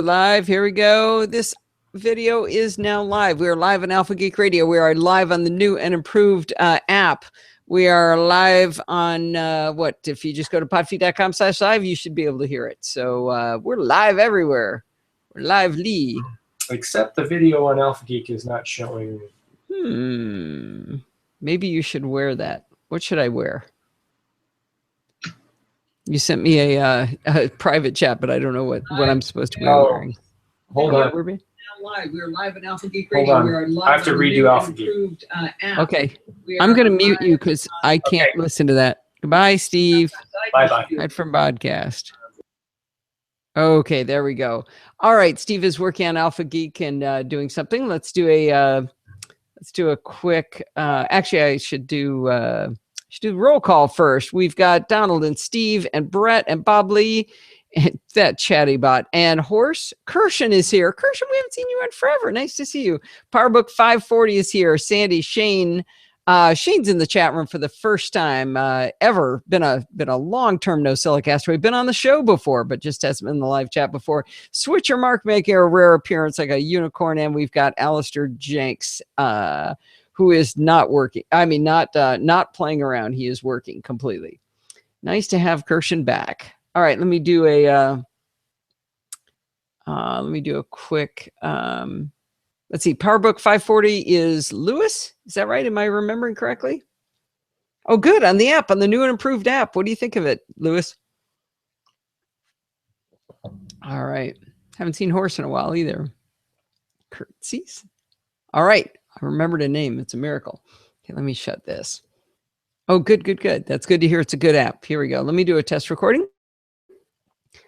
Live. Here we go. This video is now live. We are live on Alpha Geek Radio. We are live on the new and improved app. We are live on what? If you just go to podfeed.com/live, you should be able to hear it. So we're live everywhere. We're lively. Except the video on Alpha Geek is not showing. Maybe you should wear that. What should I wear? You sent me a private chat, but I don't know what I'm supposed to be wearing. Hold on. We're live on Alpha Geek Radio. Hold on. I have to redo Alpha Geek. Okay. I'm going to mute you because I can't listen to that. Goodbye, Steve. Bye-bye. Right from podcast. Okay, there we go. All right, Steve is working on Alpha Geek and doing something. Let's do a quick. Actually, I should do the roll call first. We've got Donald and Steve and Brett and Bob Lee and that chatty bot and Horse. Kirshen is here. Kirshen, we haven't seen you in forever. Nice to see you. Powerbook 540 is here. Sandy, Shane. Shane's in the chat room for the first time ever. Been a long-term NosillaCast. We've been on the show before, but just hasn't been in the live chat before. Switcher Mark making a rare appearance like a unicorn, and we've got Alistair Jenks, who is not working. I mean, not playing around. He is working completely. Nice to have Kirshen back. All right, let me do a quick. Let's see. Powerbook 540 is Lewis. Is that right? Am I remembering correctly? Oh, good. On the app, on the new and improved app. What do you think of it, Lewis? All right. Haven't seen Horse in a while either. Curtsies. All right. I remembered a name. It's a miracle. Okay, let me shut this. Oh, good. That's good to hear. It's a good app. Here we go. Let me do a test recording.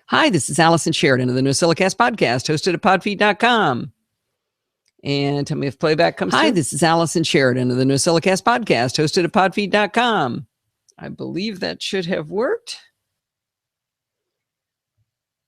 Hi, this is Allison Sheridan of the NosillaCast podcast, hosted at podfeed.com. And tell me if playback comes through. Hi, this is Allison Sheridan of the NosillaCast podcast, hosted at podfeed.com. I believe that should have worked.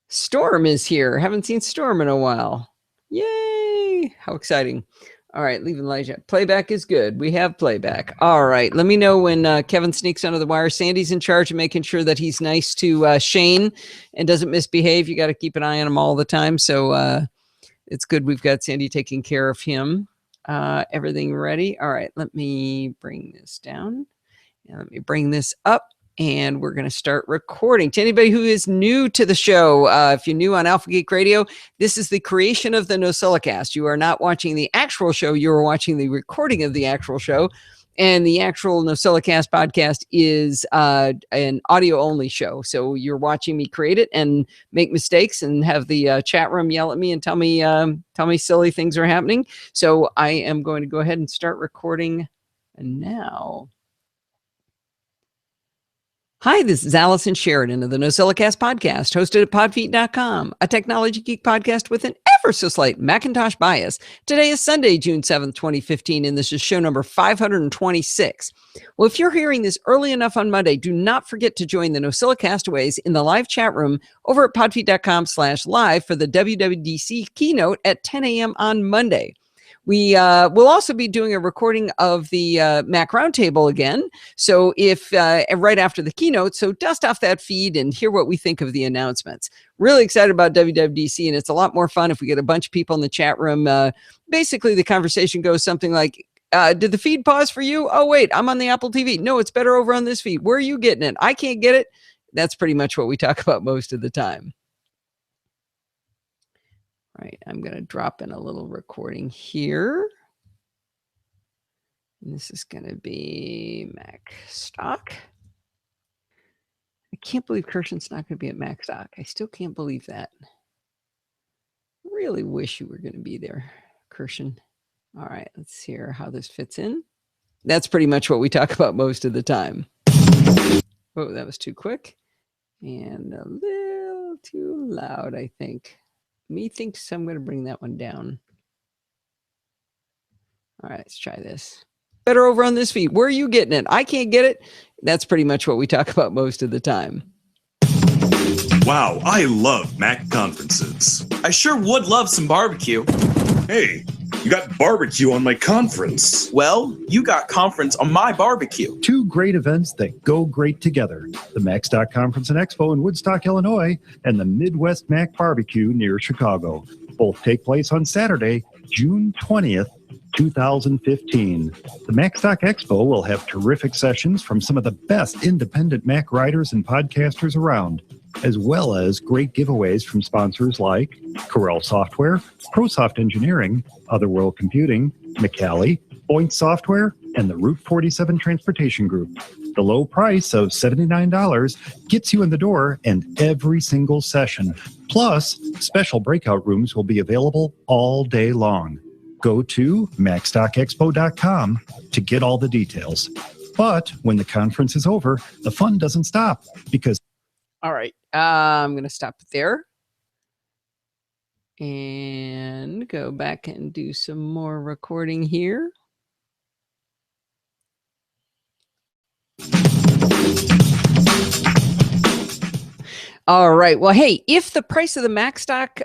Storm is here. Haven't seen Storm in a while. Yay! How exciting. All right, leaving Elijah. Playback is good. We have playback. All right, let me know when Kevin sneaks under the wire. Sandy's in charge of making sure that he's nice to Shane and doesn't misbehave. You got to keep an eye on him all the time. So it's good we've got Sandy taking care of him. Everything ready? All right, let me bring this down. And let me bring this up. And we're going to start recording. To anybody who is new to the show, if you're new on Alpha Geek Radio, this is the creation of the NosillaCast. You are not watching the actual show. You are watching the recording of the actual show. And the actual NosillaCast podcast is an audio-only show. So you're watching me create it and make mistakes and have the chat room yell at me and tell me silly things are happening. So I am going to go ahead and start recording now. Hi, this is Allison Sheridan of the NosillaCast podcast, hosted at podfeed.com, a technology geek podcast with an ever so slight Macintosh bias. Today is Sunday, June 7th, 2015, and this is show number 526. Well, if you're hearing this early enough on Monday, do not forget to join the NosillaCastaways in the live chat room over at podfeed.com/live for the WWDC keynote at 10 a.m. on Monday. We will also be doing a recording of the Mac Roundtable again. So if right after the keynote, so dust off that feed and hear what we think of the announcements. Really excited about WWDC, and it's a lot more fun if we get a bunch of people in the chat room. Basically, the conversation goes something like, did the feed pause for you? Oh, wait, I'm on the Apple TV. No, it's better over on this feed. Where are you getting it? I can't get it. That's pretty much what we talk about most of the time. All right, I'm going to drop in a little recording here. And this is going to be Mac Stock. I can't believe Kirshen's not going to be at Mac Stock. I still can't believe that. Really wish you were going to be there, Kirshen. All right, let's hear how this fits in. That's pretty much what we talk about most of the time. Oh, that was too quick. And a little too loud, I think. Methinks I'm going to bring that one down. All right, let's try this. Better over on this feed. Where are you getting it? I can't get it. That's pretty much what we talk about most of the time. Wow, I love Mac conferences. I sure would love some barbecue. Hey, You got barbecue on my conference. Well, you got conference on my barbecue. Two great events that go great together. The MacStock Conference and Expo in Woodstock, Illinois, and the Midwest Mac Barbecue near Chicago. Both take place on Saturday, June 20th, 2015. The MacStock Expo will have terrific sessions from some of the best independent Mac writers and podcasters around, as well as great giveaways from sponsors like Corel Software, ProSoft Engineering, Otherworld Computing, McCallie, Point Software, and the Route 47 Transportation Group. The low price of $79 gets you in the door and every single session. Plus, special breakout rooms will be available all day long. Go to MacStockExpo.com to get all the details. But when the conference is over, the fun doesn't stop because... All right, I'm going to stop it there and go back and do some more recording here. All right. Well, hey, if the price of the MacStock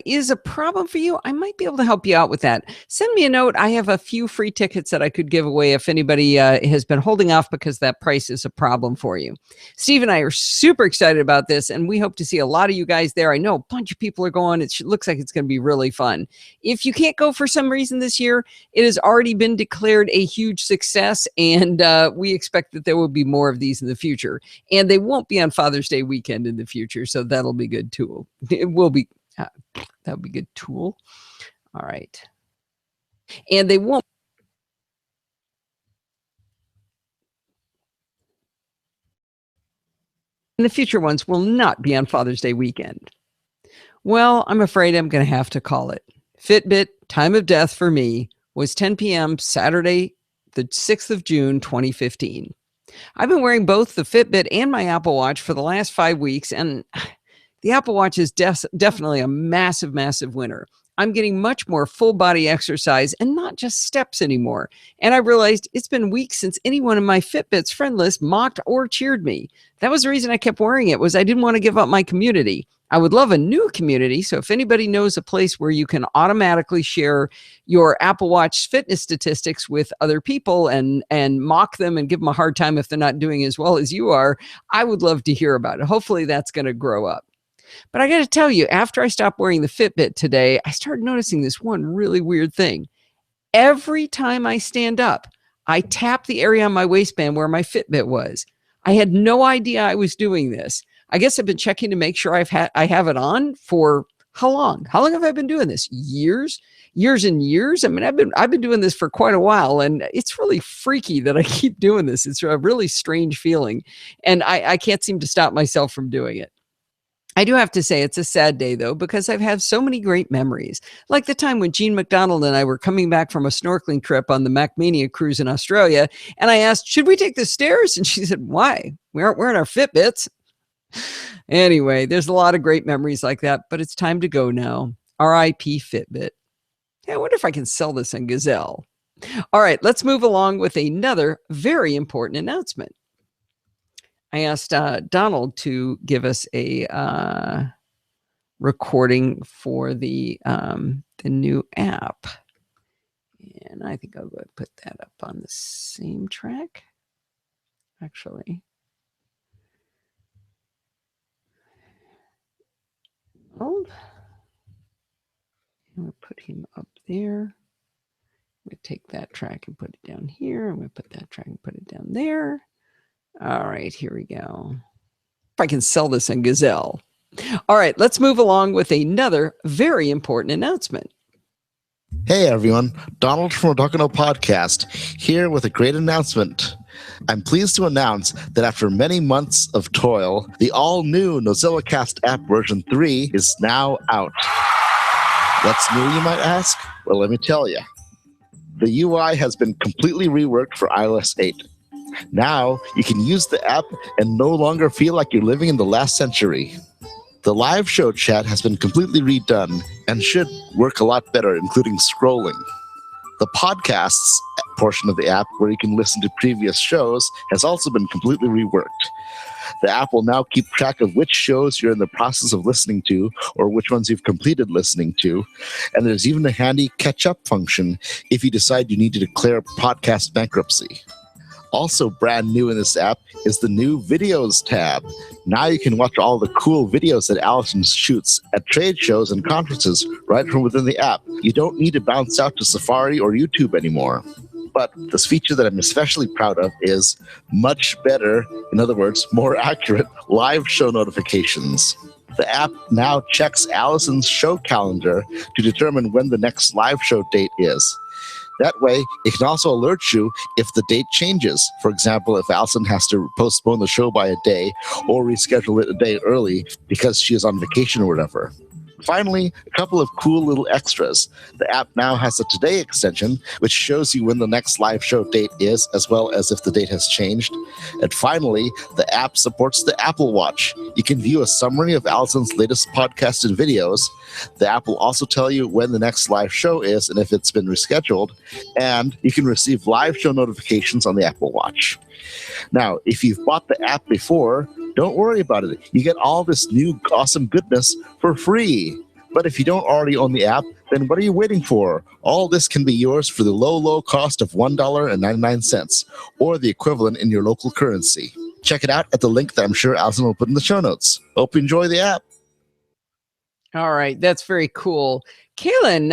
is a problem for you, I might be able to help you out with that. Send me a note. I have a few free tickets that I could give away if anybody has been holding off because that price is a problem for you. Steve and I are super excited about this, and we hope to see a lot of you guys there. I know a bunch of people are going. It looks like it's going to be really fun. If you can't go for some reason this year, it has already been declared a huge success, and we expect that there will be more of these in the future. And they won't be on Father's Day weekend in the future. So that'll be good too. It will be, that'll be good tool. All right. And they won't. And the future ones will not be on Father's Day weekend. Well, I'm afraid I'm going to have to call it. Fitbit time of death for me was 10 p.m. Saturday, the 6th of June, 2015. I've been wearing both the Fitbit and my Apple Watch for the last 5 weeks, and the Apple Watch is definitely a massive, massive winner. I'm getting much more full body exercise and not just steps anymore. And I realized it's been weeks since anyone in my Fitbit's friend list mocked or cheered me. That was the reason I kept wearing it, was I didn't want to give up my community. I would love a new community. So if anybody knows a place where you can automatically share your Apple Watch fitness statistics with other people and mock them and give them a hard time if they're not doing as well as you are, I would love to hear about it. Hopefully that's going to grow up. But I got to tell you, after I stopped wearing the Fitbit today, I started noticing this one really weird thing. Every time I stand up, I tap the area on my waistband where my Fitbit was. I had no idea I was doing this. I guess I've been checking to make sure I have it on for how long? How long have I been doing this? Years and years. I mean, I've been doing this for quite a while, and it's really freaky that I keep doing this. It's a really strange feeling, and I can't seem to stop myself from doing it. I do have to say it's a sad day, though, because I've had so many great memories, like the time when Jean McDonald and I were coming back from a snorkeling trip on the MacMania cruise in Australia, and I asked, should we take the stairs? And she said, why? We aren't wearing our Fitbits. Anyway, there's a lot of great memories like that, but it's time to go now. R.I.P. Fitbit. Hey, I wonder if I can sell this on Gazelle. All right, let's move along with another very important announcement. I asked Donald to give us a recording for the new app. And I think I'll go ahead and put that up on the same track, actually. I'm going to put him up there. I'm going to take that track and put it down here. I'm going to put that track and put it down there. All right, here we go. If I can sell this on Gazelle. All right, let's move along with another very important announcement. Hey everyone, Donald from Otakano Podcast here with a great announcement. I'm pleased to announce that after many months of toil, the all-new NosillaCast app version 3 is now out. What's new, you might ask? Well, let me tell you. The UI has been completely reworked for iOS 8. Now, you can use the app and no longer feel like you're living in the last century. The live show chat has been completely redone and should work a lot better, including scrolling. The podcasts portion of the app where you can listen to previous shows has also been completely reworked. The app will now keep track of which shows you're in the process of listening to or which ones you've completed listening to. And there's even a handy catch-up function if you decide you need to declare podcast bankruptcy. Also brand new in this app is the new Videos tab. Now you can watch all the cool videos that Allison shoots at trade shows and conferences right from within the app. You don't need to bounce out to Safari or YouTube anymore. But this feature that I'm especially proud of is much better, in other words, more accurate live show notifications. The app now checks Allison's show calendar to determine when the next live show date is. That way, it can also alert you if the date changes. For example, if Allison has to postpone the show by a day or reschedule it a day early because she is on vacation or whatever. Finally, a couple of cool little extras. The app now has a Today extension, which shows you when the next live show date is, as well as if the date has changed. And finally, the app supports the Apple Watch. You can view a summary of Allison's latest podcasted videos. The app will also tell you when the next live show is and if it's been rescheduled. And you can receive live show notifications on the Apple Watch. Now, if you've bought the app before, don't worry about it. You get all this new awesome goodness for free. But if you don't already own the app, then what are you waiting for? All this can be yours for the low, low cost of $1.99, or the equivalent in your local currency. Check it out at the link that I'm sure Allison will put in the show notes. Hope you enjoy the app. All right, that's very cool. Kaylin,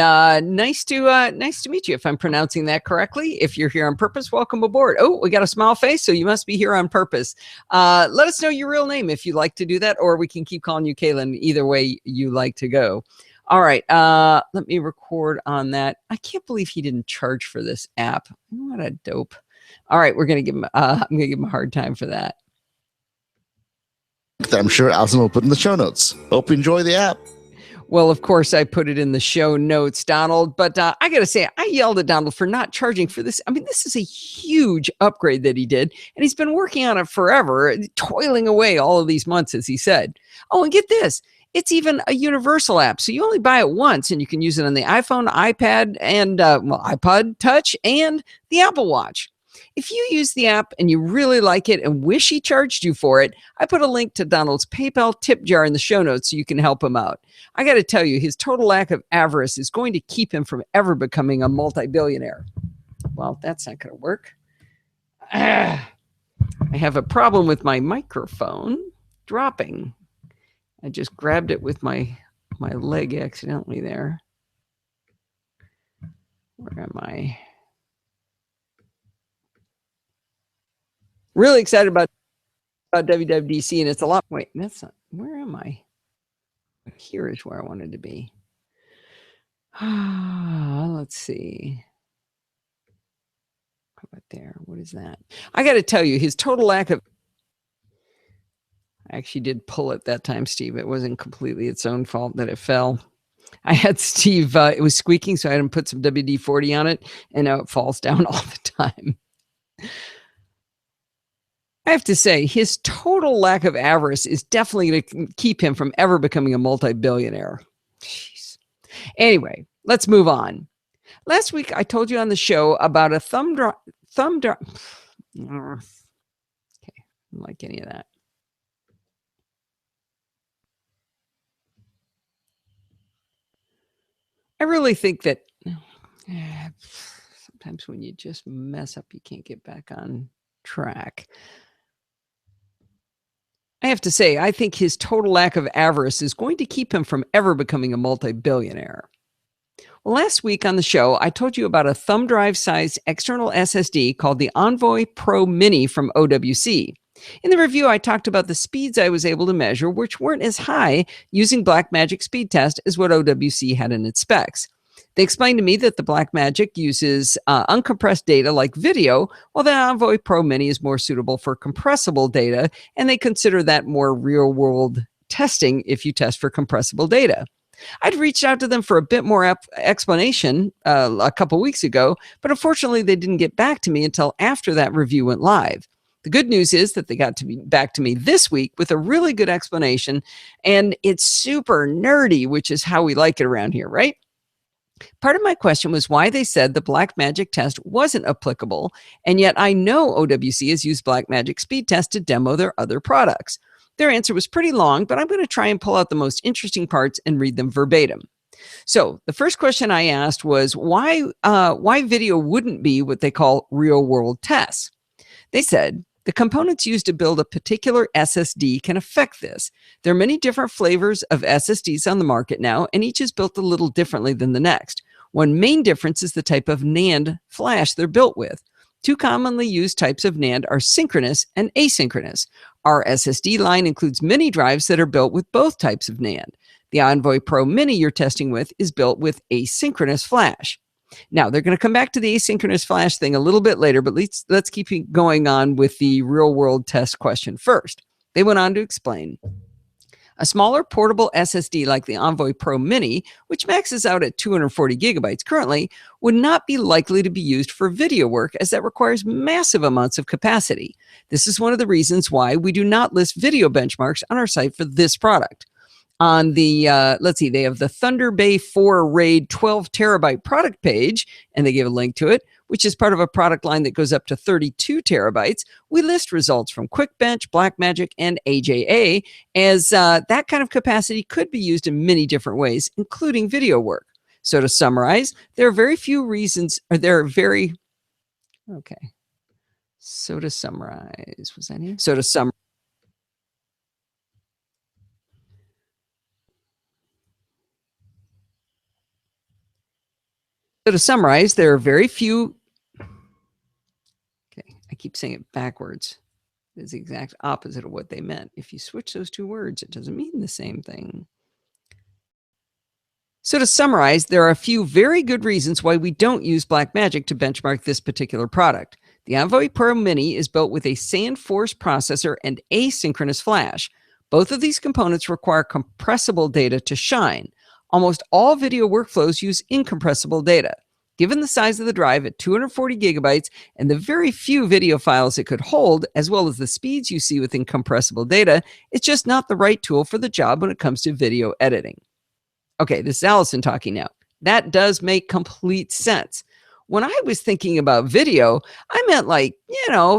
nice to meet you, if I'm pronouncing that correctly. If you're here on purpose, welcome aboard. Oh, we got a smile face, so you must be here on purpose. Let us know your real name if you'd like to do that, or we can keep calling you Kaylin, either way you like to go. All right, let me record on that. I can't believe he didn't charge for this app. What a dope. All right, we're gonna give him. I'm gonna give him a hard time for that. That I'm sure Allison will put in the show notes. Hope you enjoy the app. Well, of course, I put it in the show notes, Donald, but I got to say, I yelled at Donald for not charging for this. I mean, this is a huge upgrade that he did, and he's been working on it forever, toiling away all of these months, as he said. Oh, and get this. It's even a universal app, so you only buy it once, and you can use it on the iPhone, iPad, and iPod Touch, and the Apple Watch. If you use the app and you really like it and wish he charged you for it, I put a link to Donald's PayPal tip jar in the show notes so you can help him out. I got to tell you, his total lack of avarice is going to keep him from ever becoming a multi-billionaire. Well, that's not going to work. I have a problem with my microphone dropping. I just grabbed it with my leg accidentally there. Where am I? Really excited about WWDC, and it's a lot. Wait, that's not. Where am I? Here is where I wanted to be. Let's see. How about there? What is that? I got to tell you, his total lack of. I actually did pull it that time, Steve. It wasn't completely its own fault that it fell. I had Steve. It was squeaking, so I had him put some WD-40 on it, and now it falls down all the time. I have to say, his total lack of avarice is definitely going to keep him from ever becoming a multi-billionaire. Jeez. Anyway, let's move on. Last week, I told you on the show about a thumb drive. Okay, I don't like any of that. I really think that sometimes when you just mess up, you can't get back on track. I have to say, I think his total lack of avarice is going to keep him from ever becoming a multi-billionaire. Well, last week on the show, I told you about a thumb drive-sized external SSD called the Envoy Pro Mini from OWC. In the review, I talked about the speeds I was able to measure, which weren't as high using Blackmagic speed test as what OWC had in its specs. They explained to me that the Blackmagic uses uncompressed data like video, while the Envoy Pro Mini is more suitable for compressible data, and they consider that more real-world testing if you test for compressible data. I'd reached out to them for a bit more explanation a couple weeks ago, but unfortunately they didn't get back to me until after that review went live. The good news is that they got to be back to me this week with a really good explanation, and it's super nerdy, which is how we like it around here, right? Part of my question was why they said the Blackmagic test wasn't applicable, and yet I know OWC has used Blackmagic speed test to demo their other products. Their answer was pretty long, but I'm going to try and pull out the most interesting parts and read them verbatim. So the first question I asked was why video wouldn't be what they call real-world tests. They said, the components used to build a particular SSD can affect this. There are many different flavors of SSDs on the market now, and each is built a little differently than the next. One main difference is the type of NAND flash they're built with. Two commonly used types of NAND are synchronous and asynchronous. Our SSD line includes many drives that are built with both types of NAND. The Envoy Pro Mini you're testing with is built with asynchronous flash. Now, they're going to come back to the asynchronous flash thing a little bit later, but let's keep going on with the real-world test question first. They went on to explain, a smaller portable SSD like the Envoy Pro Mini, which maxes out at 240 gigabytes currently, would not be likely to be used for video work as that requires massive amounts of capacity. This is one of the reasons why we do not list video benchmarks on our site for this product. On the, let's see, they have the Thunder Bay 4 RAID 12 terabyte product page, and they gave a link to it, which is part of a product line that goes up to 32 terabytes. We list results from QuickBench, Blackmagic, and AJA, as that kind of capacity could be used in many different ways, including video work. So to summarize, there are very few reasons, or there are very, okay. So to summarize, was that here? So to summarize. So to summarize, there are very few. Okay, I keep saying it backwards. It's the exact opposite of what they meant. If you switch those two words, it doesn't mean the same thing. So to summarize, there are a few very good reasons why we don't use Blackmagic to benchmark this particular product. The Envoy Pro Mini is built with a SandForce processor and asynchronous flash. Both of these components require compressible data to shine. Almost all video workflows use incompressible data. Given the size of the drive at 240 gigabytes and the very few video files it could hold, as well as the speeds you see with incompressible data, it's just not the right tool for the job when it comes to video editing. Okay, this is Allison talking now. That does make complete sense. When I was thinking about video, I meant like,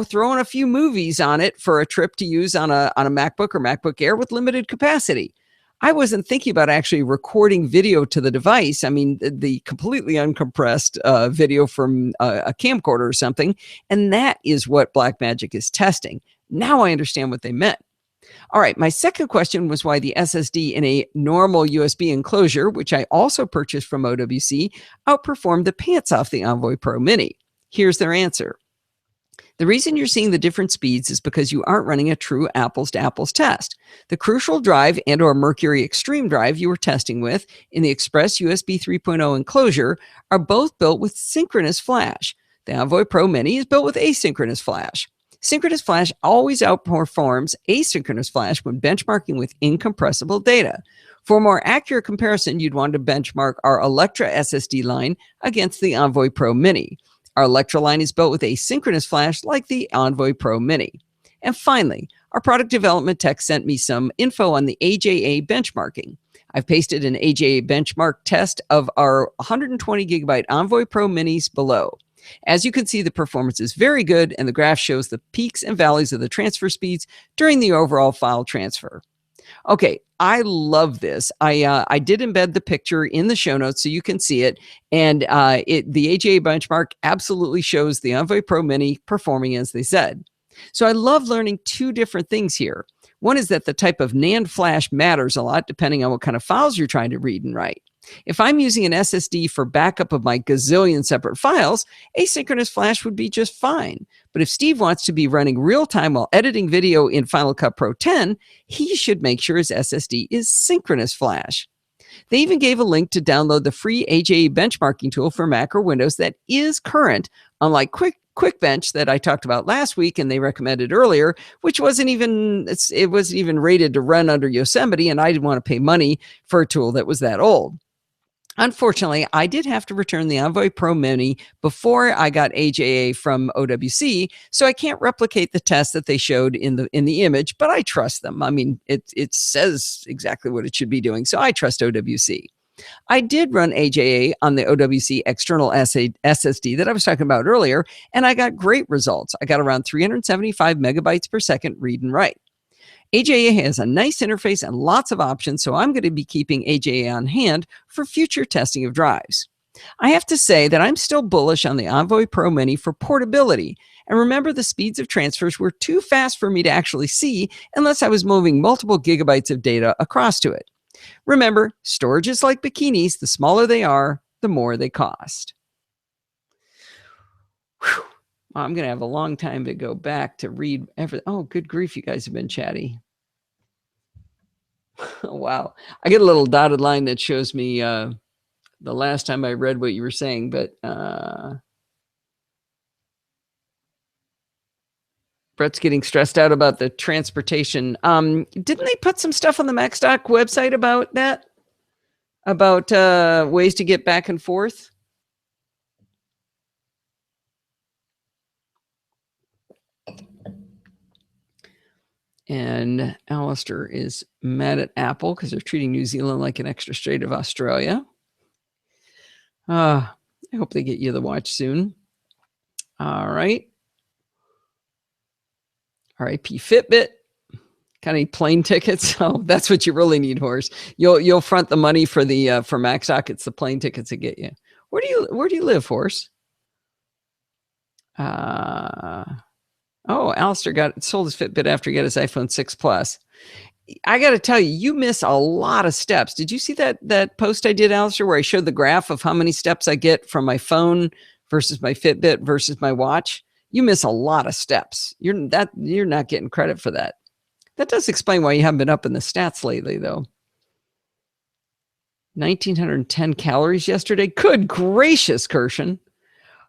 throwing a few movies on it for a trip to use on a MacBook or MacBook Air with limited capacity. I wasn't thinking about actually recording video to the device. I mean, the completely uncompressed video from a camcorder or something. And that is what Blackmagic is testing. Now I understand what they meant. All right, my second question was why the SSD in a normal USB enclosure, which I also purchased from OWC, outperformed the pants off the Envoy Pro Mini. Here's their answer. The reason you're seeing the different speeds is because you aren't running a true apples-to-apples test. The Crucial drive and or Mercury Extreme drive you were testing with in the Express USB 3.0 enclosure are both built with synchronous flash. The Envoy Pro Mini is built with asynchronous flash. Synchronous flash always outperforms asynchronous flash when benchmarking with incompressible data. For a more accurate comparison, you'd want to benchmark our Electra SSD line against the Envoy Pro Mini. Our Electra line is built with asynchronous flash like the Envoy Pro Mini. And finally, our product development tech sent me some info on the AJA benchmarking. I've pasted an AJA benchmark test of our 120 gigabyte Envoy Pro Minis below. As you can see, the performance is very good, and the graph shows the peaks and valleys of the transfer speeds during the overall file transfer. Okay, I love this. I did embed the picture in the show notes so you can see it, and the AJA benchmark absolutely shows the Envoy Pro Mini performing as they said. So I love learning two different things here. One is that the type of NAND flash matters a lot depending on what kind of files you're trying to read and write. If I'm using an SSD for backup of my gazillion separate files, asynchronous flash would be just fine. But if Steve wants to be running real time while editing video in Final Cut Pro 10, he should make sure his SSD is synchronous flash. They even gave a link to download the free AJA benchmarking tool for Mac or Windows that is current, unlike QuickBench that I talked about last week and they recommended earlier, which wasn't even rated to run under Yosemite, and I didn't want to pay money for a tool that was that old. Unfortunately, I did have to return the Envoy Pro Mini before I got AJA from OWC, so I can't replicate the test that they showed in the image, but I trust them. I mean, it says exactly what it should be doing, so I trust OWC. I did run AJA on the OWC external SSD that I was talking about earlier, and I got great results. I got around 375 megabytes per second read and write. AJA has a nice interface and lots of options, so I'm going to be keeping AJA on hand for future testing of drives. I have to say that I'm still bullish on the Envoy Pro Mini for portability. And remember, the speeds of transfers were too fast for me to actually see unless I was moving multiple gigabytes of data across to it. Remember, storage is like bikinis. The smaller they are, the more they cost. Whew. I'm going to have a long time to go back to read everything. Oh, good grief, you guys have been chatty. Wow. I get a little dotted line that shows me the last time I read what you were saying, but Brett's getting stressed out about the transportation. Didn't they put some stuff on the MacStock website about that? About ways to get back and forth? And Alistair is mad at Apple because they're treating New Zealand like an extra state of Australia. I hope they get you the watch soon. All right. R.I.P. Fitbit. Got any plane tickets? Oh, that's what you really need, Horse. You'll front the money for the for MacStock. It's the plane tickets that get you. Where do you live, Horse? Oh, Alistair sold his Fitbit after he got his iPhone 6 Plus. I got to tell you, you miss a lot of steps. Did you see that post I did, Alistair, where I showed the graph of how many steps I get from my phone versus my Fitbit versus my watch? You miss a lot of steps. You're not getting credit for that. That does explain why you haven't been up in the stats lately, though. 1,910 calories yesterday. Good gracious, Kirshen.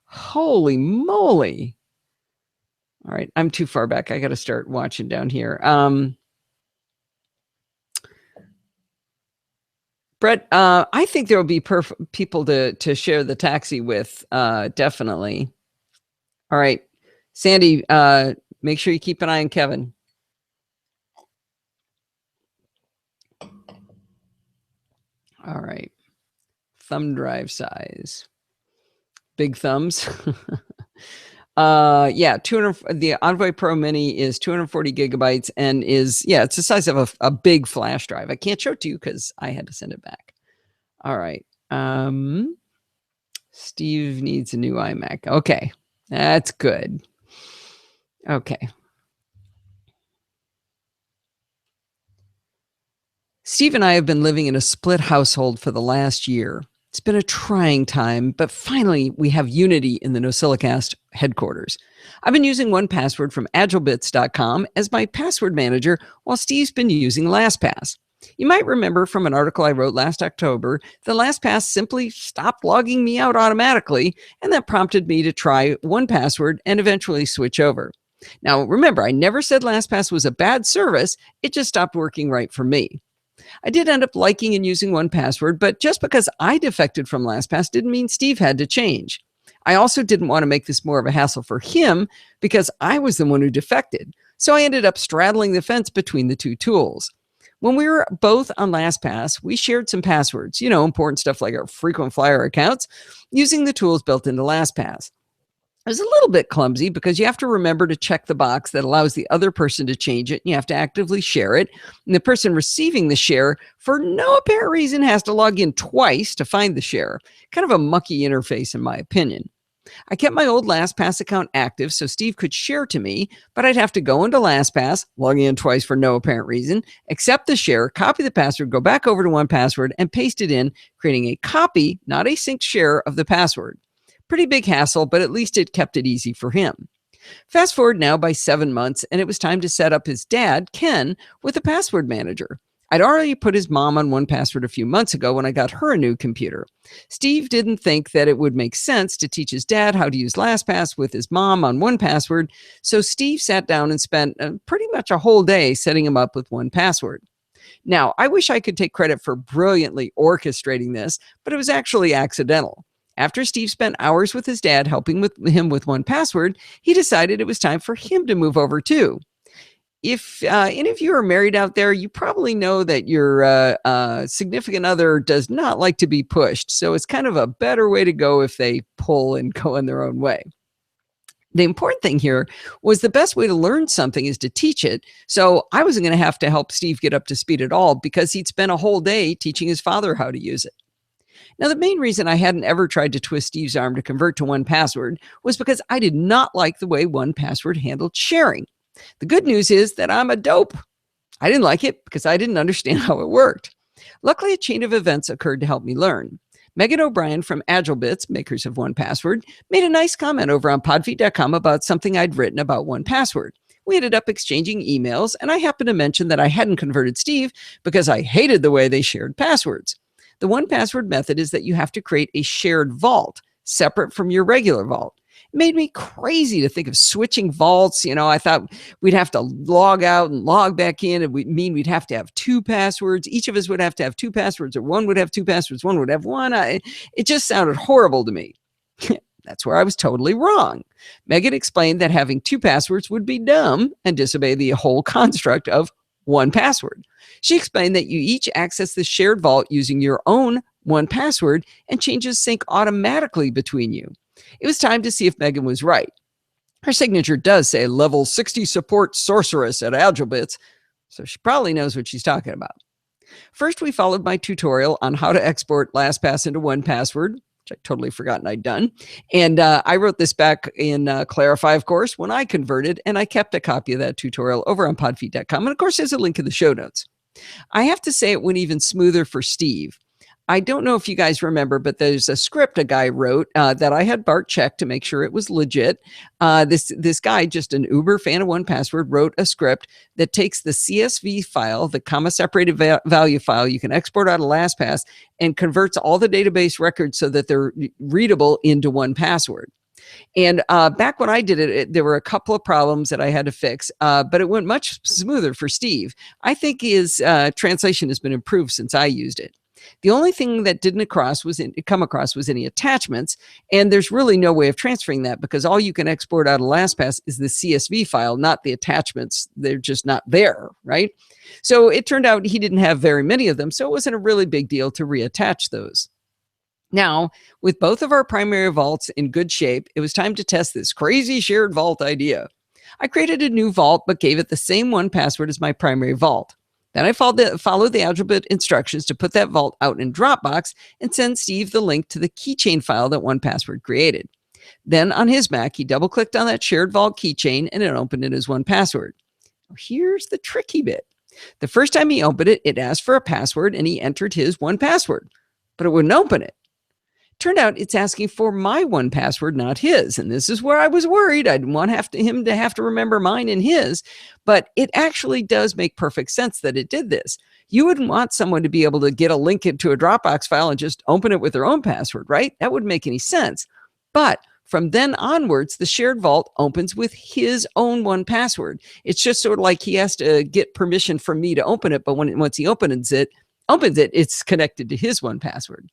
Holy moly. All right, I'm too far back. I got to start watching down here. Brett, I think there will be people to share the taxi with, definitely. All right, Sandy, make sure you keep an eye on Kevin. All right, thumb drive size. Big thumbs. Yeah, the Envoy Pro Mini is 240 gigabytes and it's the size of a big flash drive. I can't show it to you because I had to send it back. All right. Steve needs a new iMac. Okay, that's good. Okay. Steve and I have been living in a split household for the last year. It's been a trying time, but finally we have unity in the NosillaCast headquarters. I've been using 1Password from agilebits.com as my password manager while Steve's been using LastPass. You might remember from an article I wrote last October that LastPass simply stopped logging me out automatically, and that prompted me to try 1Password and eventually switch over. Now, remember, I never said LastPass was a bad service, it just stopped working right for me. I did end up liking and using 1Password, but just because I defected from LastPass didn't mean Steve had to change. I also didn't want to make this more of a hassle for him because I was the one who defected. So I ended up straddling the fence between the two tools. When we were both on LastPass, we shared some passwords, important stuff like our frequent flyer accounts, using the tools built into LastPass. It was a little bit clumsy because you have to remember to check the box that allows the other person to change it. And you have to actively share it. And the person receiving the share, for no apparent reason, has to log in twice to find the share. Kind of a mucky interface, in my opinion. I kept my old LastPass account active so Steve could share to me, but I'd have to go into LastPass, log in twice for no apparent reason, accept the share, copy the password, go back over to 1Password, and paste it in, creating a copy, not a synced share of the password. Pretty big hassle, but at least it kept it easy for him. Fast forward now by 7 months, and it was time to set up his dad, Ken, with a password manager. I'd already put his mom on 1Password a few months ago when I got her a new computer. Steve didn't think that it would make sense to teach his dad how to use LastPass with his mom on 1Password, so Steve sat down and spent pretty much a whole day setting him up with 1Password. Now, I wish I could take credit for brilliantly orchestrating this, but it was actually accidental. After Steve spent hours with his dad helping him with 1Password, he decided it was time for him to move over too. if any of you are married out there, you probably know that your significant other does not like to be pushed. So it's kind of a better way to go if they pull and go in their own way. The important thing here was the best way to learn something is to teach it. So I wasn't going to have to help Steve get up to speed at all because he'd spent a whole day teaching his father how to use it. Now, the main reason I hadn't ever tried to twist Steve's arm to convert to 1Password was because I did not like the way 1Password handled sharing. The good news is that I'm a dope. I didn't like it because I didn't understand how it worked. Luckily, a chain of events occurred to help me learn. Megan O'Brien from AgileBits, makers of 1Password, made a nice comment over on podfeet.com about something I'd written about 1Password. We ended up exchanging emails, and I happened to mention that I hadn't converted Steve because I hated the way they shared passwords. The 1Password method is that you have to create a shared vault separate from your regular vault. It made me crazy to think of switching vaults. I thought we'd have to log out and log back in. It would mean we'd have to have 2 passwords. Each of us would have to have 2 passwords, or one would have 2 passwords, one would have one. It just sounded horrible to me. That's where I was totally wrong. Megan explained that having 2 passwords would be dumb and disobey the whole construct of 1Password. She explained that you each access the shared vault using your own 1Password and changes sync automatically between you. It was time to see if Megan was right. Her signature does say level 60 support sorceress at AgileBits, so she probably knows what she's talking about. First, we followed my tutorial on how to export LastPass into 1Password, which I totally forgotten I'd done. And I wrote this back in Clarify, of course, when I converted, and I kept a copy of that tutorial over on podfeet.com. And of course, there's a link in the show notes. I have to say it went even smoother for Steve. I don't know if you guys remember, but there's a script a guy wrote that I had Bart check to make sure it was legit. This guy, just an uber fan of 1Password, wrote a script that takes the CSV file, the comma-separated value file you can export out of LastPass, and converts all the database records so that they're readable into 1Password. And back when I did it, there were a couple of problems that I had to fix, but it went much smoother for Steve. I think his translation has been improved since I used it. The only thing that didn't come across was any attachments, and there's really no way of transferring that because all you can export out of LastPass is the CSV file, not the attachments. They're just not there, right? So it turned out he didn't have very many of them, so it wasn't a really big deal to reattach those. Now, with both of our primary vaults in good shape, it was time to test this crazy shared vault idea. I created a new vault, but gave it the same 1Password as my primary vault. Then I followed the AgileBit instructions to put that vault out in Dropbox and send Steve the link to the keychain file that 1Password created. Then on his Mac, he double-clicked on that shared vault keychain and it opened it as 1Password. Here's the tricky bit. The first time he opened it, it asked for a password and he entered his 1Password, but it wouldn't open it. Turned out it's asking for my 1Password, not his. And this is where I was worried. I didn't want him to have to remember mine and his, but it actually does make perfect sense that it did this. You wouldn't want someone to be able to get a link into a Dropbox file and just open it with their own password, right? That wouldn't make any sense. But from then onwards, the shared vault opens with his own 1Password. It's just sort of like he has to get permission from me to open it, but once he opens it, it's connected to his 1Password.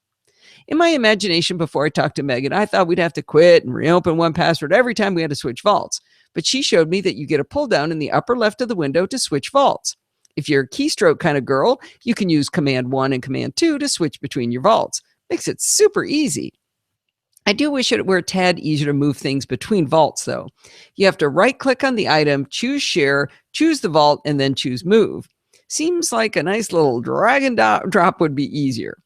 In my imagination, before I talked to Megan, I thought we'd have to quit and reopen 1Password every time we had to switch vaults. But she showed me that you get a pull down in the upper left of the window to switch vaults. If you're a keystroke kind of girl, you can use Command 1 and Command 2 to switch between your vaults. Makes it super easy. I do wish it were a tad easier to move things between vaults, though. You have to right-click on the item, choose Share, choose the vault, and then choose Move. Seems like a nice little drag and drop would be easier.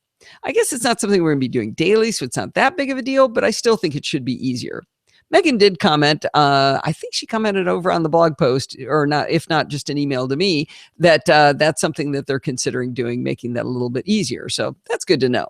I guess it's not something we're going to be doing daily, so it's not that big of a deal, but I still think it should be easier. Megan did comment, I think she commented over on the blog post, or not, if not just an email to me, that that's something that they're considering doing, making that a little bit easier. So that's good to know.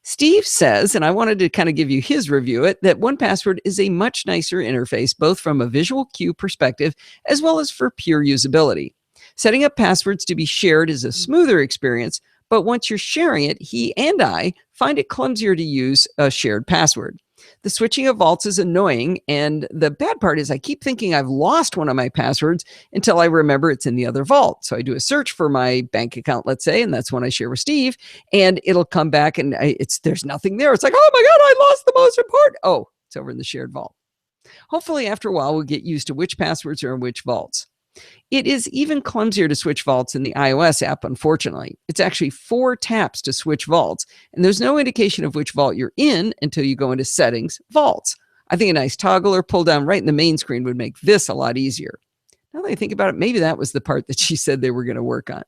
Steve says, and I wanted to kind of give you his review it, that 1Password is a much nicer interface, both from a visual cue perspective, as well as for pure usability. Setting up passwords to be shared is a smoother experience, but once you're sharing it, he and I find it clumsier to use a shared password. The switching of vaults is annoying, and the bad part is I keep thinking I've lost one of my passwords until I remember it's in the other vault. So I do a search for my bank account, let's say, and that's when I share with Steve, and it'll come back and there's nothing there. It's like, oh my God, I lost the most important. Oh, it's over in the shared vault. Hopefully after a while, we'll get used to which passwords are in which vaults. It is even clumsier to switch vaults in the iOS app, unfortunately. It's actually 4 taps to switch vaults, and there's no indication of which vault you're in until you go into Settings, Vaults. I think a nice toggle or pull down right in the main screen would make this a lot easier. Now that I think about it, maybe that was the part that she said they were going to work on.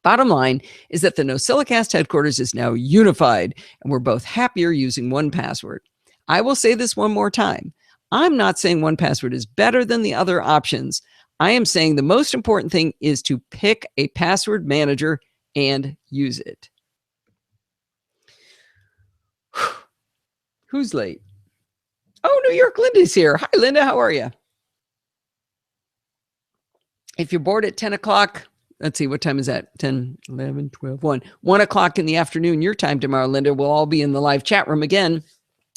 Bottom line is that the NosillaCast headquarters is now unified, and we're both happier using 1Password. I will say this one more time. I'm not saying 1Password is better than the other options. I am saying the most important thing is to pick a password manager and use it. Who's late? Oh, New York Linda's here. Hi, Linda. How are you? If you're bored at 10 o'clock, let's see, what time is that? 10, 11, 12, 1. 1 o'clock in the afternoon, your time tomorrow, Linda. We'll all be in the live chat room again.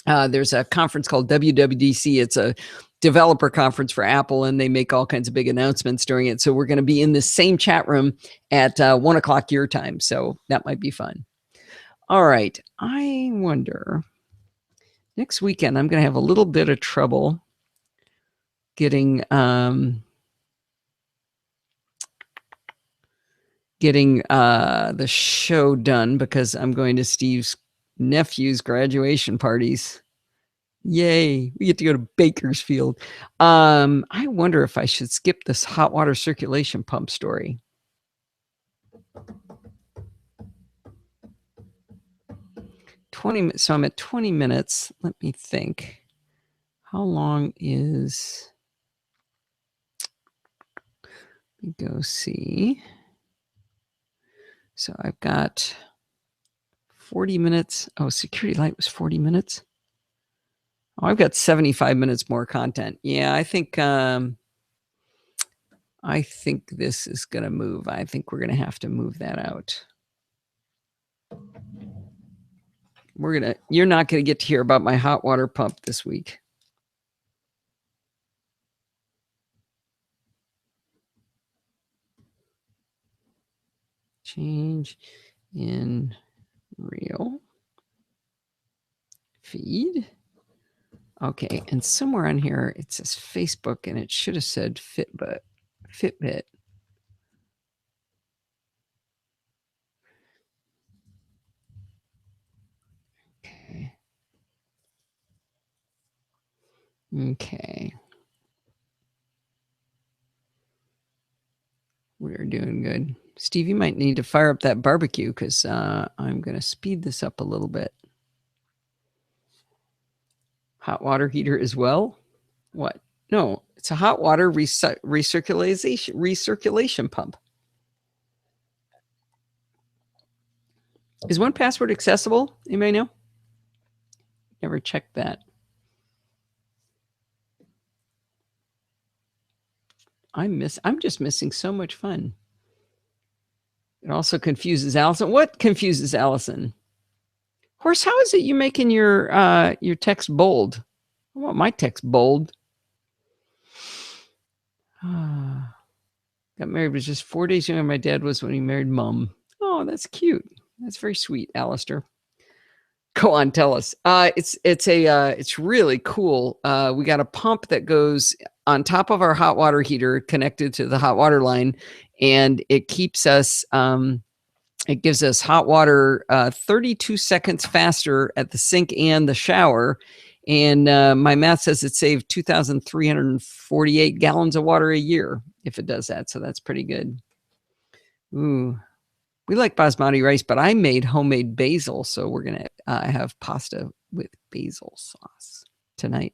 There's a conference called WWDC. It's a developer conference for Apple, and they make all kinds of big announcements during it. So we're going to be in the same chat room at 1 o'clock your time. So that might be fun. All right. I wonder, next weekend, I'm going to have a little bit of trouble getting the show done because I'm going to Steve's nephew's graduation parties. Yay, we get to go to Bakersfield. I wonder if I should skip this hot water circulation pump story. So I'm at 20 minutes. Let me think. How long is... Let me go see. So I've got 40 minutes. Oh, security light was 40 minutes. Oh, I've got 75 minutes more content. Yeah, I think this is going to move. I think we're going to have to move that out. You're not going to get to hear about my hot water pump this week. Change in real feed. Okay, and somewhere on here it says Facebook, and it should have said Fitbit. Okay. We're doing good. Steve, you might need to fire up that barbecue because I'm going to speed this up a little bit. Hot water heater as well? What? No, it's a hot water recirculation pump. Is 1Password accessible? Anybody know? Never checked that. I'm just missing so much fun. It also confuses Allison. What confuses Allison? Horse, how is it you making your text bold? I want my text bold. Got married was just 4 days younger than my dad was when he married Mom. Oh, that's cute. That's very sweet, Alistair. Go on, tell us. It's really cool. We got a pump that goes on top of our hot water heater connected to the hot water line, and it keeps us. It gives us hot water 32 seconds faster at the sink and the shower. And my math says it saved 2,348 gallons of water a year if it does that. So that's pretty good. Ooh. We like basmati rice, but I made homemade basil, so we're going to have pasta with basil sauce tonight.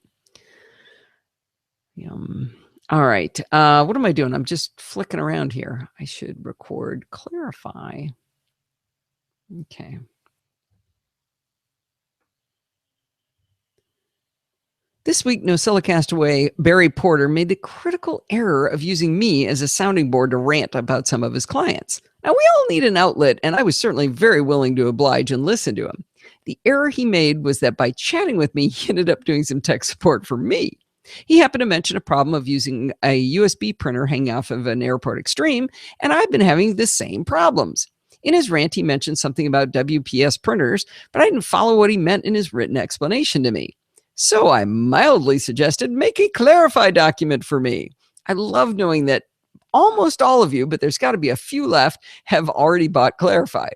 Yum. All right. What am I doing? I'm just flicking around here. I should record clarify. Okay. This week, NosillaCast away, Barry Porter made the critical error of using me as a sounding board to rant about some of his clients. Now, we all need an outlet, and I was certainly very willing to oblige and listen to him. The error he made was that by chatting with me, he ended up doing some tech support for me. He happened to mention a problem of using a USB printer hanging off of an Airport Extreme, and I've been having the same problems. In his rant, he mentioned something about WPS printers, but I didn't follow what he meant in his written explanation to me. So I mildly suggested make a clarify document for me. I love knowing that almost all of you, but there's got to be a few left, have already bought Clarify.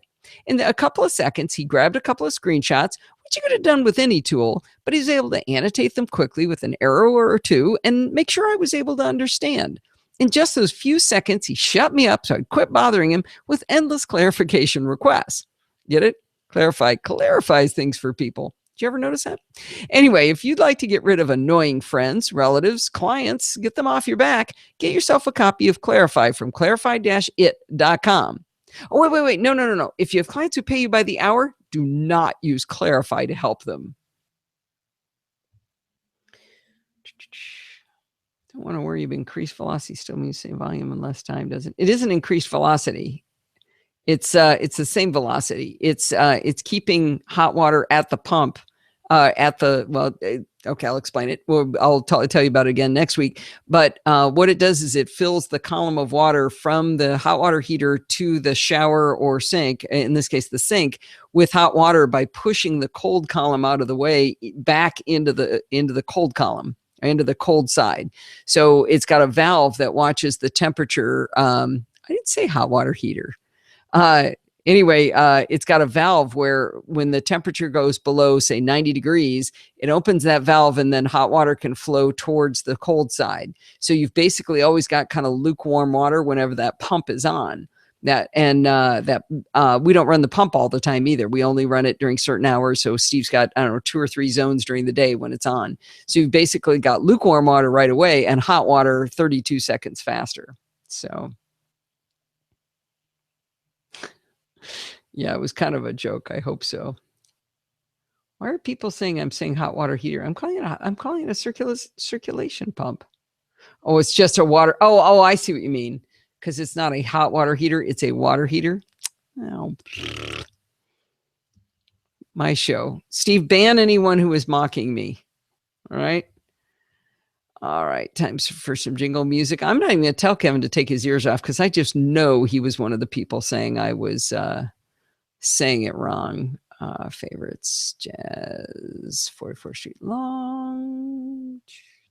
In a couple of seconds, he grabbed a couple of screenshots, which you could have done with any tool, but he's able to annotate them quickly with an arrow or two and make sure I was able to understand. In just those few seconds, he shut me up so I'd quit bothering him with endless clarification requests. Get it? Clarify clarifies things for people. Did you ever notice that? Anyway, if you'd like to get rid of annoying friends, relatives, clients, get them off your back, get yourself a copy of Clarify from clarify-it.com. Oh, wait. No. If you have clients who pay you by the hour, do not use Clarify to help them. Don't want to worry about increased velocity. Still means same volume in less time, doesn't it? It isn't increased velocity. It's the same velocity. It's keeping hot water at the pump. Okay, I'll explain it. Well, I'll tell you about it again next week. But what it does is it fills the column of water from the hot water heater to the shower or sink, in this case the sink, with hot water by pushing the cold column out of the way back into the cold column, into the cold side. So it's got a valve that watches the temperature. I didn't say hot water heater. Anyway, it's got a valve where when the temperature goes below, say 90 degrees, it opens that valve and then hot water can flow towards the cold side. So you've basically always got kind of lukewarm water whenever that pump is on. We don't run the pump all the time either. We only run it during certain hours. So Steve's got, 2 or 3 zones during the day when it's on. So you've basically got lukewarm water right away and hot water 32 seconds faster. So yeah, it was kind of a joke. I hope so. Why are people saying I'm saying hot water heater? I'm calling it a circulation pump. Oh, it's just a water. Oh, I see what you mean. Because it's not a hot water heater, it's a water heater. Oh, my show. Steve, ban anyone who is mocking me. All right. Time for some jingle music. I'm not even going to tell Kevin to take his ears off because I just know he was one of the people saying I was saying it wrong. Favorites, Jazz, 44th Street Long.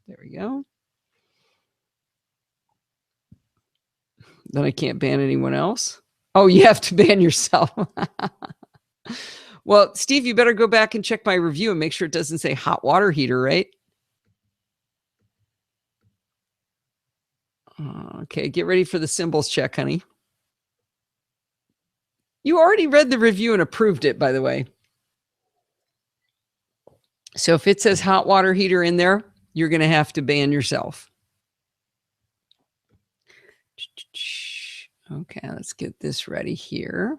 There we go. Then I can't ban anyone else. Oh, you have to ban yourself. Well, Steve, you better go back and check my review and make sure it doesn't say hot water heater, right? Okay, get ready for the symbols check, honey. You already read the review and approved it, by the way. So if it says hot water heater in there, you're going to have to ban yourself. Okay, let's get this ready here.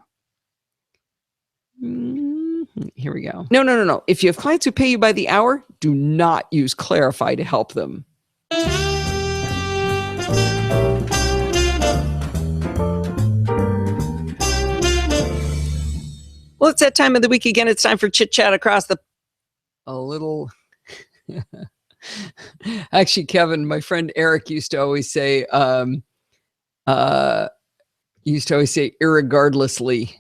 Here we go. No. If you have clients who pay you by the hour, do not use Clarify to help them. Well, it's that time of the week again. It's time for Chit Chat Across the... Actually, Kevin, my friend Eric used to always say, irregardlessly,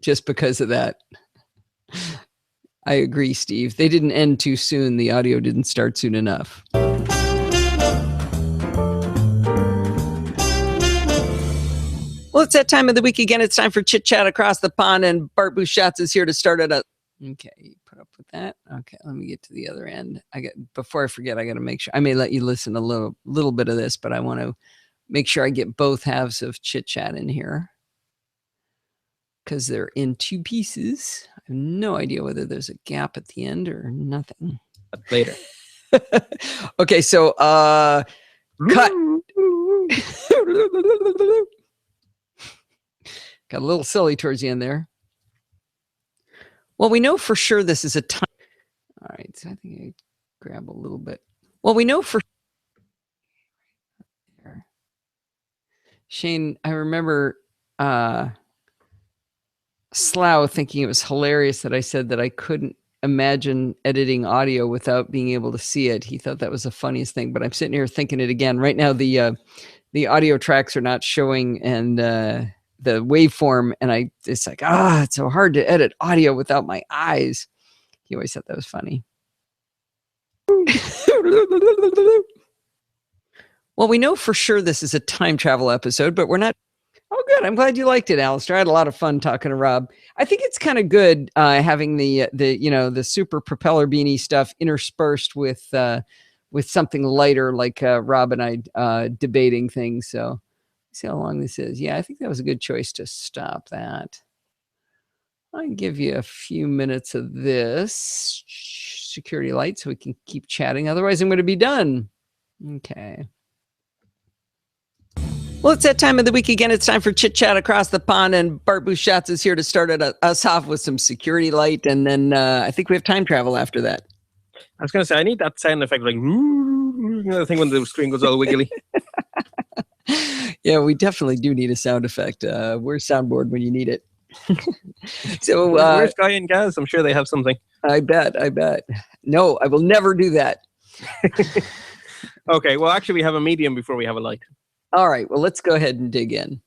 just because of that. I agree, Steve. They didn't end too soon. The audio didn't start soon enough. Well, it's that time of the week again. It's time for Chit Chat Across the Pond, and Bart Buchatz is here to start it up. Okay, put up with that. Okay, let me get to the other end. Before I forget, I got to make sure. I may let you listen a little bit of this, but I want to make sure I get both halves of Chit Chat in here because they're in 2 pieces. I have no idea whether there's a gap at the end or nothing. Later. Okay, so cut. Got a little silly towards the end there. Well, we know for sure this is a time. All right, so I think I grab a little bit. Well, we know for Shane, I remember Slough thinking it was hilarious that I said that I couldn't imagine editing audio without being able to see it. He thought that was the funniest thing, but I'm sitting here thinking it again. Right now, the audio tracks are not showing and the waveform, and it's like, it's so hard to edit audio without my eyes. He always thought that was funny. Well, we know for sure this is a time travel episode, but we're not. Oh, good. I'm glad you liked it, Alistair. I had a lot of fun talking to Rob. I think it's kind of good having the super propeller beanie stuff interspersed with something lighter, like Rob and I debating things. So, see how long this is. Yeah, I think that was a good choice to stop that. I can give you a few minutes of this security light so we can keep chatting. Otherwise, I'm going to be done. Okay. Well, it's that time of the week again. It's time for Chit Chat Across the Pond, and Bart Busschots is here to start us off with some security light, and then I think we have time travel after that. I was going to say, I need that sound effect, like, the thing when the screen goes all wiggly. Yeah, we definitely do need a sound effect. Where's soundboard when you need it? So where's Guy and Gaz? I'm sure they have something. I bet. No, I will never do that. Okay, well, actually, we have a medium before we have a light. All right, well, let's go ahead and dig in.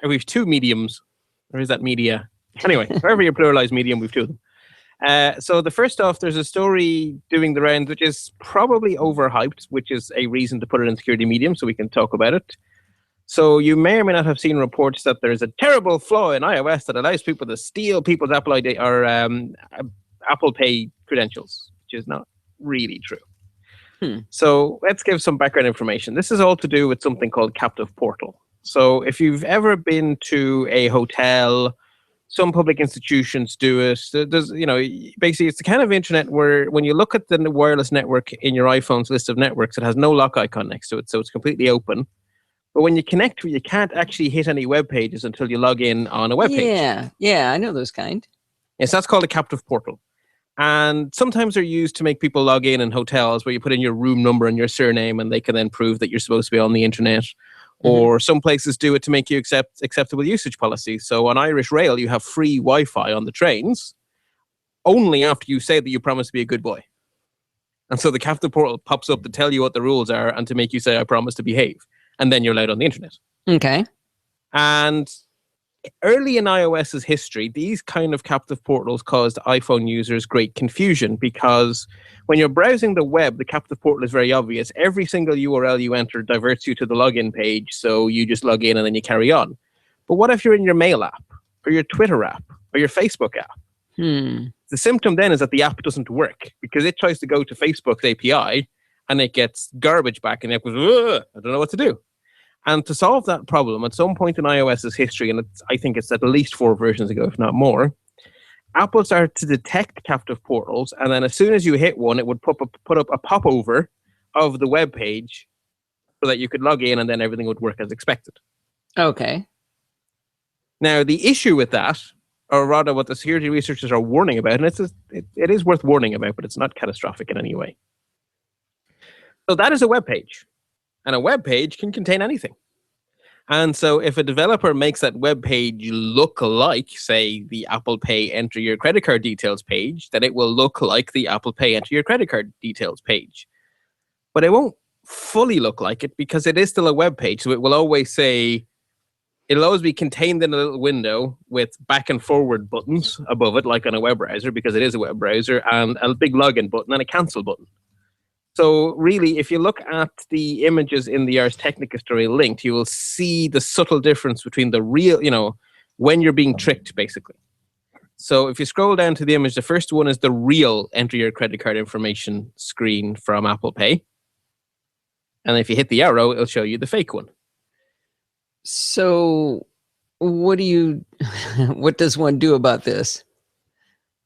We have two mediums. Or is that media? Anyway, however you pluralize medium, we've two of them. So the first off, there's a story doing the rounds, which is probably overhyped, which is a reason to put it in security medium so we can talk about it. So you may or may not have seen reports that there's a terrible flaw in iOS that allows people to steal people's Apple ID or Apple Pay credentials, which is not really true. So let's give some background information. This is all to do with something called Captive Portal. So if you've ever been to a hotel, some public institutions do it. There's, basically it's the kind of internet where when you look at the wireless network in your iPhone's list of networks, it has no lock icon next to it, so it's completely open. But when you connect to it, you can't actually hit any web pages until you log in on a web page. Yeah, I know those kind. Yes, that's called a captive portal. And sometimes they're used to make people log in hotels where you put in your room number and your surname and they can then prove that you're supposed to be on the internet. Mm-hmm. Or some places do it to make you accept acceptable usage policies. So on Irish Rail, you have free Wi-Fi on the trains only after you say that you promise to be a good boy. And so the captive portal pops up to tell you what the rules are and to make you say, I promise to behave. And then you're allowed on the internet. Okay. And early in iOS's history, these kind of captive portals caused iPhone users great confusion because when you're browsing the web, the captive portal is very obvious. Every single URL you enter diverts you to the login page, so you just log in and then you carry on. But what if you're in your Mail app, or your Twitter app, or your Facebook app? The symptom then is that the app doesn't work because it tries to go to Facebook's API and it gets garbage back and it goes, I don't know what to do. And to solve that problem, at some point in iOS's history, and I think it's at least 4 versions ago, if not more, Apple started to detect captive portals, and then as soon as you hit one, it would put up a popover of the web page so that you could log in and then everything would work as expected. Okay. Now, the issue with that, or rather what the security researchers are warning about, and it is worth warning about, but it's not catastrophic in any way. So that is a web page. And a web page can contain anything. And so if a developer makes that web page look like, say, the Apple Pay enter your credit card details page, then it will look like the Apple Pay enter your credit card details page. But it won't fully look like it because it is still a web page. So it will always say, it'll always be contained in a little window with back and forward buttons above it, like on a web browser, because it is a web browser, and a big login button and a cancel button. So really, if you look at the images in the Ars Technica story linked, you will see the subtle difference between the real, when you're being tricked, basically. So if you scroll down to the image, the first one is the real enter your credit card information screen from Apple Pay. And if you hit the arrow, it'll show you the fake one. So what does one do about this?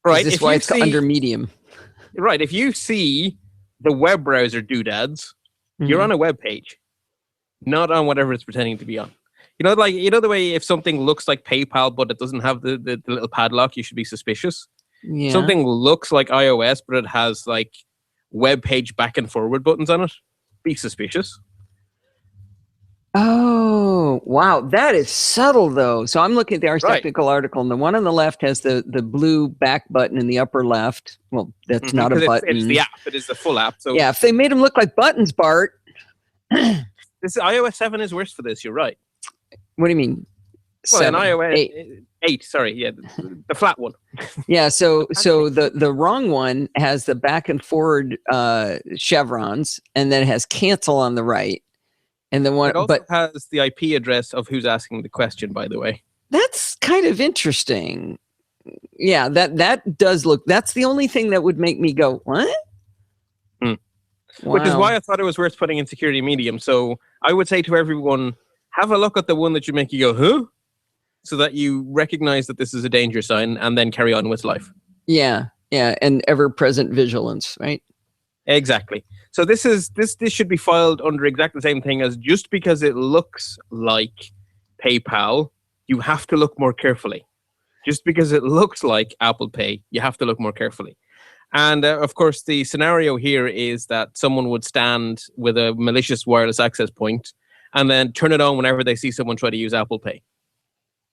Right. Is this why it's under medium? Right. If you see the web browser doodads, you're on a web page, not on whatever it's pretending to be on. The way if something looks like PayPal but it doesn't have the little padlock, you should be suspicious. Yeah. Something looks like iOS but it has like web page back and forward buttons on it, be suspicious. Oh, wow. That is subtle, though. So I'm looking at the Ars Technical article, and the one on the left has the blue back button in the upper left. Well, that's not a button. It's the app. It is the full app. So yeah, if they made them look like buttons, Bart. This iOS 7 is worse for this. You're right. What do you mean? Well, in iOS 8, sorry. Yeah, the flat one. Yeah, so the wrong one has the back and forward chevrons, and then it has cancel on the right. And the one, It also but has the IP address of who's asking the question, by the way. that's kind of interesting. Yeah, that does look. That's the only thing that would make me go, what? Hmm. Wow. Which is why I thought it was worth putting in security medium. So I would say to everyone, have a look at the one that you make you go, huh? So that you recognize that this is a danger sign and then carry on with life. Yeah, and ever-present vigilance, right? Exactly. So this should be filed under exactly the same thing as just because it looks like PayPal, you have to look more carefully. Just because it looks like Apple Pay, you have to look more carefully. And of course, the scenario here is that someone would stand with a malicious wireless access point and then turn it on whenever they see someone try to use Apple Pay.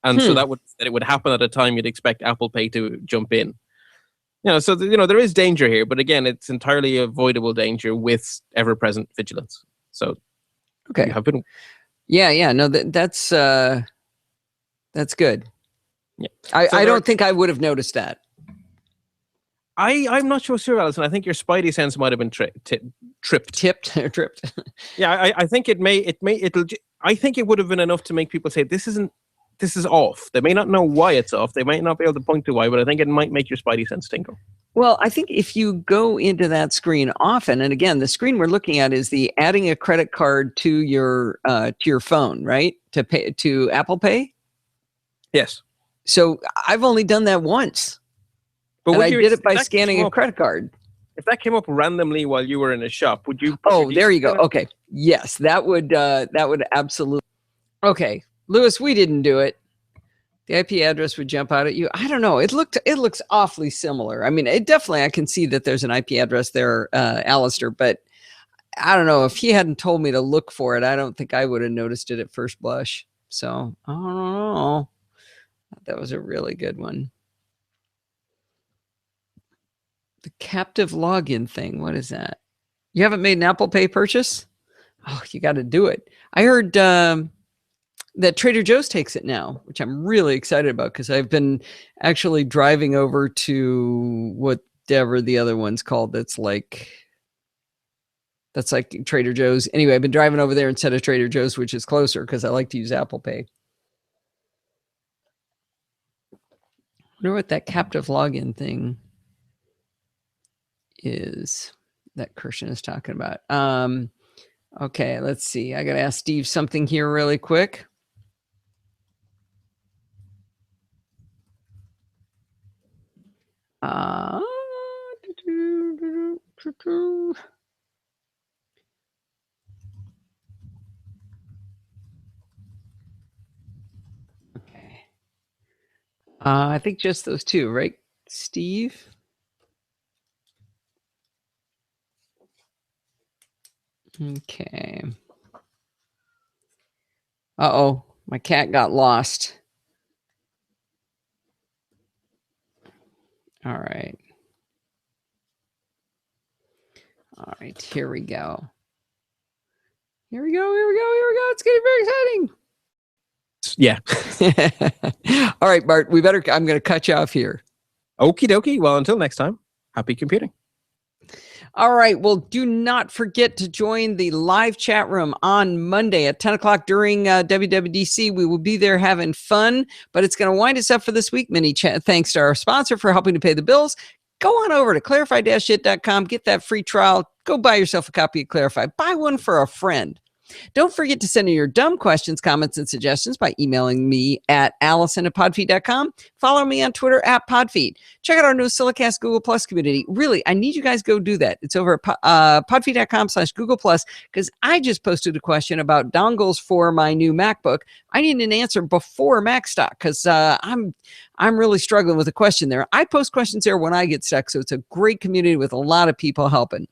And so that it would happen at a time you'd expect Apple Pay to jump in. So there is danger here, but again, it's entirely avoidable danger with ever-present vigilance. So, okay, you have been. Yeah, no, that's good. Yeah, I don't think I would have noticed that. I'm not sure, Alison. I think your spidey sense might have been tripped. Yeah, I think I think it would have been enough to make people say this is off. They may not know why it's off. They might not be able to point to why, but I think it might make your spidey sense tingle. Well, I think if you go into that screen often, and again, the screen we're looking at is the adding a credit card to your phone, right? To pay to Apple Pay. Yes. So I've only done that once, but I did it by scanning a credit card. If that came up randomly while you were in a shop, would you? Oh, there you go. Okay, yes, that would absolutely. Okay, Lewis, we didn't do it. The IP address would jump out at you. I don't know. It looks awfully similar. I mean, I can see that there's an IP address there, Alistair, but I don't know. If he hadn't told me to look for it, I don't think I would have noticed it at first blush. So I don't know. That was a really good one. The captive login thing. What is that? You haven't made an Apple Pay purchase? Oh, you got to do it. I heard that Trader Joe's takes it now, which I'm really excited about because I've been actually driving over to whatever the other one's called. That's like Trader Joe's. Anyway, I've been driving over there instead of Trader Joe's, which is closer because I like to use Apple Pay. I wonder what that captive login thing is that Kirshen is talking about. Okay, let's see. I got to ask Steve something here really quick. Okay. I think just those two, right, Steve? Okay. Uh-oh, my cat got lost. All right. All right, here we go. Here we go. It's getting very exciting. Yeah. All right, Bart, I'm going to cut you off here. Okie dokie. Well, until next time, happy computing. All right. Well, do not forget to join the live chat room on Monday at 10 o'clock during WWDC. We will be there having fun, but it's going to wind us up for this week. Many thanks to our sponsor for helping to pay the bills. Go on over to clarify-it.com, get that free trial. Go buy yourself a copy of Clarify. Buy one for a friend. Don't forget to send in your dumb questions, comments, and suggestions by emailing me at allison@podfeed.com. Follow me on Twitter @podfeed. Check out our NosillaCast Google Plus community. Really, I need you guys to go do that. It's over at podfeed.com/Google Plus because I just posted a question about dongles for my new MacBook. I need an answer before MacStock because I'm really struggling with a question there. I post questions there when I get stuck, so it's a great community with a lot of people helping.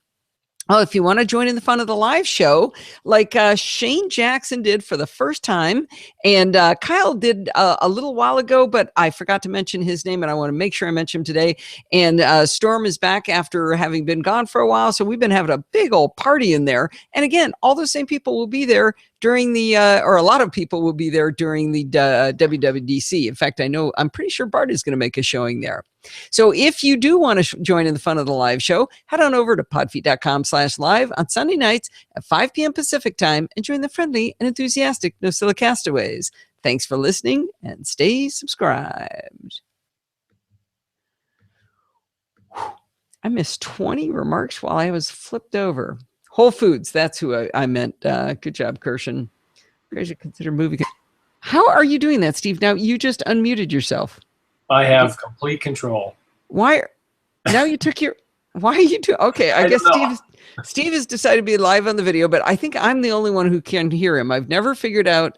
Oh, if you want to join in the fun of the live show, like Shane Jackson did for the first time, and Kyle did a little while ago, but I forgot to mention his name, and I want to make sure I mention him today. And Storm is back after having been gone for a while, so we've been having a big old party in there. And again, all those same people will be there during the, or a lot of people will be there during the WWDC. In fact, I'm pretty sure Bart is going to make a showing there. So if you do want to join in the fun of the live show, head on over to podfeet.com/live on Sunday nights at 5 p.m. Pacific time and join the friendly and enthusiastic NosillaCastaways. Thanks for listening and stay subscribed. I missed 20 remarks while I was flipped over. Whole Foods, that's who I meant. Good job, Kirshen. You should consider moving. How are you doing that, Steve? Now, you just unmuted yourself. I have complete control. Why? Now you took your... Why are you doing... Okay, I guess Steve has decided to be live on the video, but I think I'm the only one who can hear him. I've never figured out...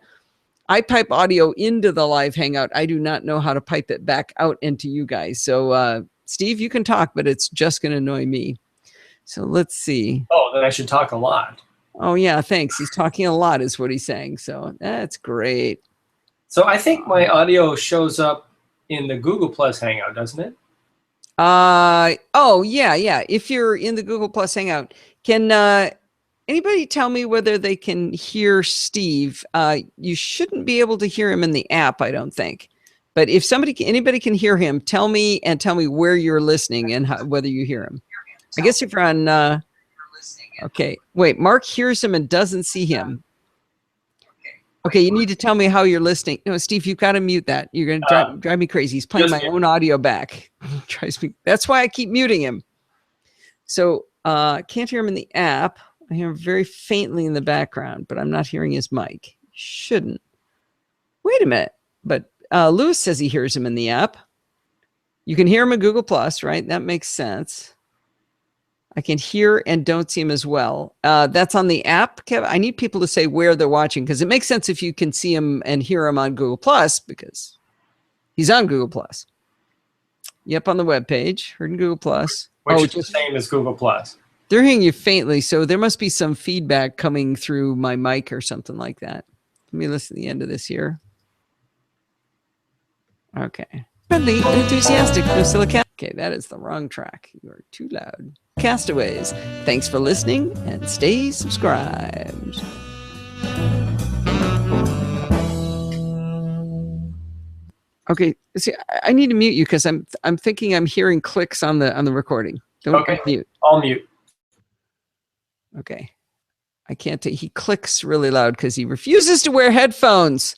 I pipe audio into the live Hangout. I do not know how to pipe it back out into you guys. So, Steve, you can talk, but it's just going to annoy me. So let's see. Oh, then I should talk a lot. Oh, yeah, thanks. He's talking a lot is what he's saying. So that's great. So I think my audio shows up in the Google Plus Hangout, doesn't it? Oh, yeah. If you're in the Google Plus Hangout, can anybody tell me whether they can hear Steve? You shouldn't be able to hear him in the app, I don't think. But if anybody can hear him, tell me where you're listening and whether you hear him. I guess if you're on... okay, wait, Mark hears him and doesn't see him. Okay, you need to tell me how you're listening. No, Steve, you've got to mute that. You're going to drive me crazy. He's playing my own audio back. Drives me. That's why I keep muting him. So can't hear him in the app. I hear him very faintly in the background, but I'm not hearing his mic. Shouldn't. Wait a minute. But Lewis says he hears him in the app. You can hear him in Google Plus, right? That makes sense. I can hear and don't see him as well. That's on the app, Kevin. I need people to say where they're watching because it makes sense if you can see him and hear him on Google Plus because he's on Google Plus. Yep, on the webpage. Heard in Google Plus. Which is the same as Google Plus. They're hearing you faintly, so there must be some feedback coming through my mic or something like that. Let me listen to the end of this here. Okay. Friendly and enthusiastic NosillaCast. Okay, that is the wrong track. You are too loud. Castaways. Thanks for listening and stay subscribed. Okay, see, I need to mute you because I'm thinking I'm hearing clicks on the recording. Don't mute. I'll mute. Okay. I can't take... He clicks really loud because he refuses to wear headphones.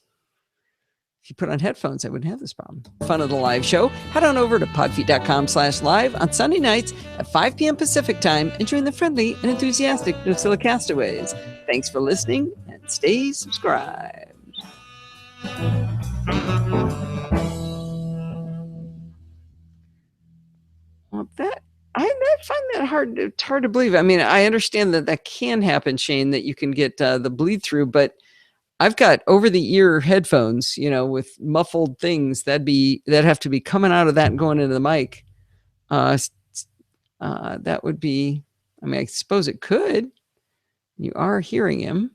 If you put on headphones, I wouldn't have this problem. Fun of the live show. Head on over to podfeet.com/live on Sunday nights at 5 p.m. Pacific time and join the friendly and enthusiastic NosillaCastaways. Thanks for listening and stay subscribed. Well, I find that hard. It's hard to believe. I mean, I understand that can happen, Shane, that you can get the bleed through, but I've got over-the-ear headphones, with muffled things that have to be coming out of that and going into the mic. That would be... I mean, I suppose it could. You are hearing him.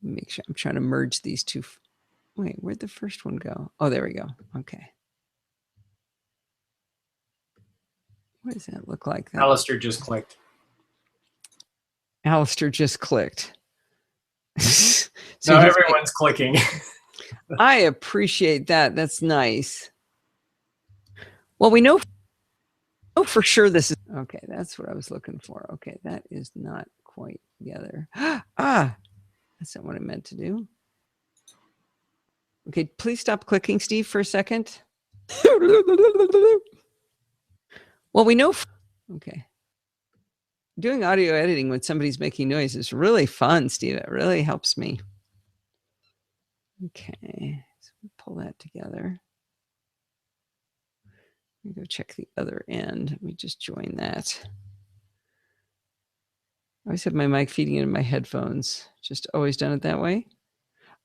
Make sure I'm trying to merge these two. Wait, where'd the first one go? Oh, there we go. Okay. What does that look like? Alistair just clicked. Alistair just clicked. So now everyone's clicking. I appreciate that. That's nice. Well, we know for sure this is... Okay, that's what I was looking for. Okay, that is not quite together. That's not what I meant to do. Okay, please stop clicking, Steve, for a second. Well, we know... Okay. Doing audio editing when somebody's making noise is really fun, Steve. It really helps me. Okay, so we pull that together. Let me go check the other end. Let me just join that. I always have my mic feeding into my headphones. Just always done it that way.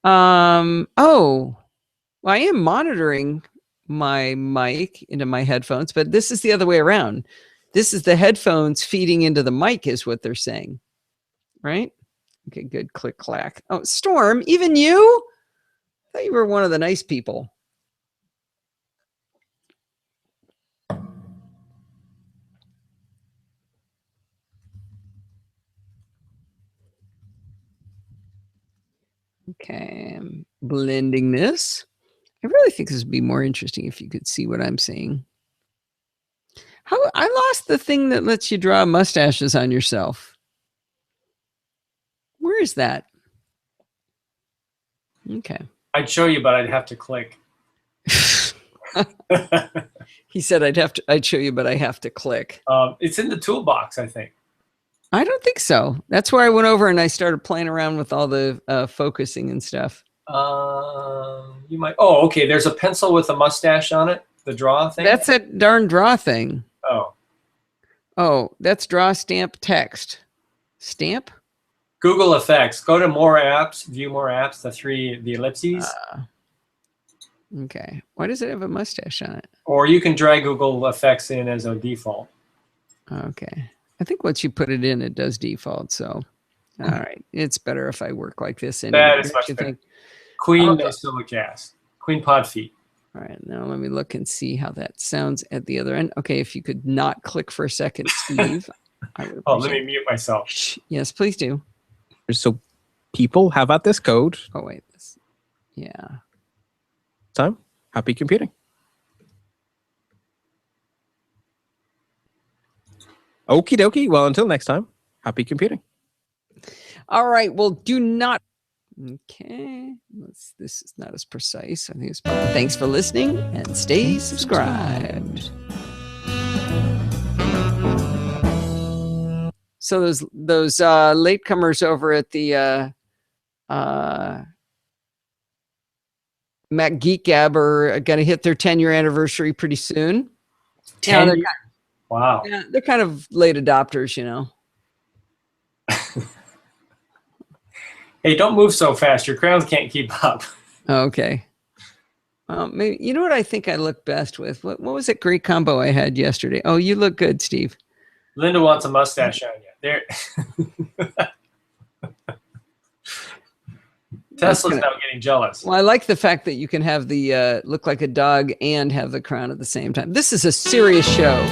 Oh, well, I am monitoring my mic into my headphones, but this is the other way around. This is the headphones feeding into the mic is what they're saying, right? Okay, good. Click, clack. Oh, Storm, even you? I thought you were one of the nice people. Okay, I'm blending this. I really think this would be more interesting if you could see what I'm seeing. How I lost the thing that lets you draw mustaches on yourself. Where is that? Okay. I'd show you, but I'd have to click. He said I'd show you, but I have to click. It's in the toolbox, I think. I don't think so. That's where I went over and I started playing around with all the focusing and stuff. You might. Oh, okay. There's a pencil with a mustache on it. The draw thing. That's a darn draw thing. Oh. Oh, that's draw stamp text. Stamp? Google Effects. Go to more apps. View more apps. The ellipses. Okay. Why does it have a mustache on it? Or you can drag Google Effects in as a default. Okay. I think once you put it in, it does default. So, all right. It's better if I work like this. Anyway. That is much better. Queen NosillaCast. Queen Pod Feet. All right. Now let me look and see how that sounds at the other end. Okay. If you could not click for a second, Steve. Oh, let me mute myself. Yes, please do. So people have at this code. Oh, wait. Yeah. Time. Happy computing. Okie dokie. Well, until next time, happy computing. All right. Well, do not. Okay. This is not as precise. I think it's. Thanks for listening and stay subscribed. So those latecomers over at the Mac Geek Gab are going to hit their 10-year anniversary pretty soon. 10 years? Wow. Yeah, they're kind of late adopters, you know. Hey, don't move so fast. Your crowns can't keep up. Okay. Maybe you know what I think I look best with? What was that great combo I had yesterday? Oh, you look good, Steve. Linda wants a mustache on you. There. Tesla's now getting jealous. Well, I like the fact that you can have the look like a dog and have the crown at the same time. This is a serious show.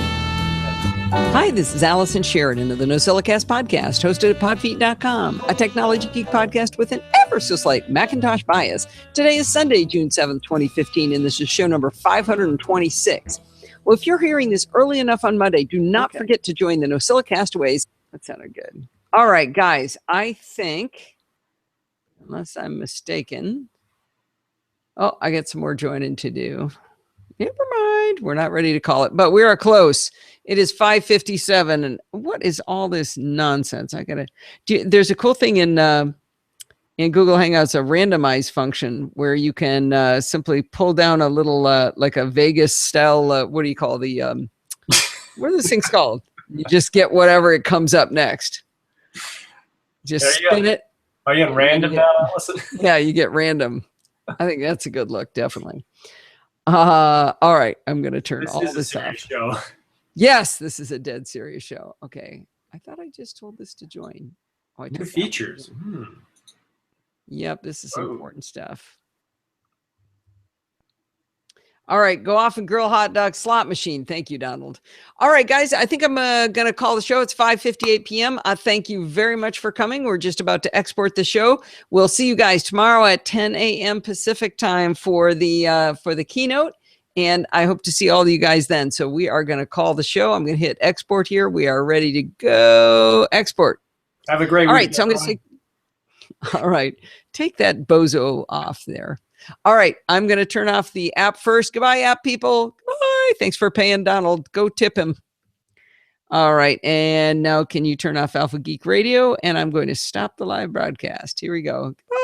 Hi, this is Allison Sheridan of the NosillaCast podcast, hosted at podfeet.com, a technology geek podcast with an ever so slight Macintosh bias. Today is Sunday, June 7th, 2015, and this is show number 526. Well, if you're hearing this early enough on Monday, do not forget to join the NosillaCastaways. That sounded good. All right, guys, I think, unless I'm mistaken, oh, I got some more joining to do. Never mind. We're not ready to call it, but we are close. It is 5:57, and what is all this nonsense? There's a cool thing in Google Hangouts, a randomize function where you can simply pull down a little like a Vegas style. What do you call the what are those things called? You just get whatever it comes up next. Just spin it. Are you on random now, Allison? Yeah, you get random. I think that's a good look, definitely. All right, I'm going to turn all this off. Show. Yes, this is a dead serious show. Okay, I thought I just told this to join. Oh, new features. Yep, this is important stuff. All right, go off and grill hot dog slot machine. Thank you, Donald. All right, guys, I think I'm going to call the show. It's 5:58 p.m. Thank you very much for coming. We're just about to export the show. We'll see you guys tomorrow at 10 a.m. Pacific time for the keynote, and I hope to see all of you guys then. So we are going to call the show. I'm going to hit export here. We are ready to go. Export. Have a great week. All right, so I'm going to say, all right, take that bozo off there. All right, I'm going to turn off the app first. Goodbye, app people. Goodbye. Thanks for paying Donald. Go tip him. All right, and now can you turn off Alpha Geek Radio? And I'm going to stop the live broadcast. Here we go. Goodbye.